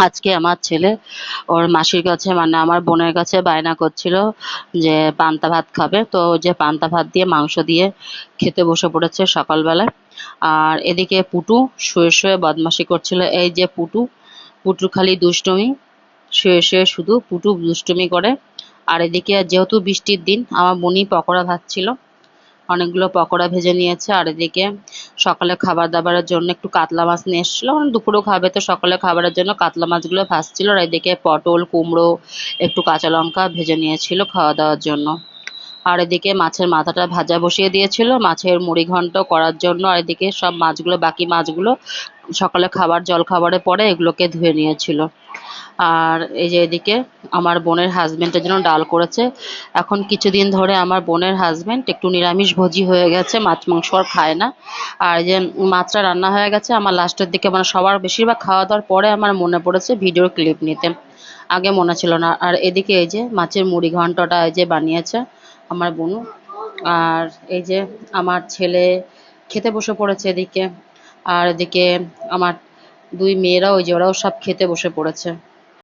আজকে আমার ছেলে ওর মাসির কাছে মানে আমার বোনের কাছে বায়না করছিল যে পান্তা ভাত খাবে, তো ওই যে পান্তা ভাত দিয়ে মাংস দিয়ে খেতে বসে পড়েছে সকালবেলায়। আর এদিকে পুটু শুয়ে শুয়ে বদমাশি করছিল। এই যে পুটু, পুটু খালি দুষ্টুমি, শুয়ে শুয়ে শুধু পুটু দুষ্টুমি করে। আর এদিকে যেহেতু বৃষ্টির দিন আমার বোনই পকোড়া ভাজছিল, অনেকগুলো পকোড়া ভেজে নিয়েছে। আর এদিকে সকালে খাবার দাবারের জন্য একটু কাতলা মাছ নিয়ে এসেছিলো, মানে দুপুরেও খাবে তো সকালে খাবারের জন্য কাতলা মাছগুলো ভাজছিল। আর এদিকে পটল কুমড়ো একটু কাঁচা লঙ্কা ভেজে নিয়েছিল খাওয়া দাওয়ার জন্য। আর এদিকে মাছের মাথাটা ভাজা বসিয়ে দিয়েছিল মাছের মুড়ি ঘন্ট করার জন্য। আর এদিকে সব মাছগুলো, বাকি মাছগুলো সকালে খাবার জল খাবারের পরে এগুলোকে ধুয়ে নিয়েছিল। আর এই যে এদিকে আমার বোনের হাজবেন্ডের জন্য ডাল করেছে। এখন কিছুদিন ধরে আমার বোনের হাজবেন্ড একটু নিরামিষ ভোজী হয়ে গেছে, মাছ মাংস আর খায় না। আর এই যে মাছটা রান্না হয়ে গেছে, আমার লাস্টের দিকে মানে সবার বেশিরভাগ খাওয়া দাওয়ার পরে আমার মনে পড়েছে ভিডিওর ক্লিপ নিতে, আগে মনে ছিল না। আর এদিকে এই যে মাছের মুড়ি ঘন্টটা এই যে বানিয়েছে আমার বোনু। আর এই যে আমার ছেলে খেতে বসে পড়েছে এদিকে। আর এদিকে আমার দুই মেয়েরা ওই যে ওরাও সব খেতে বসে পড়েছে।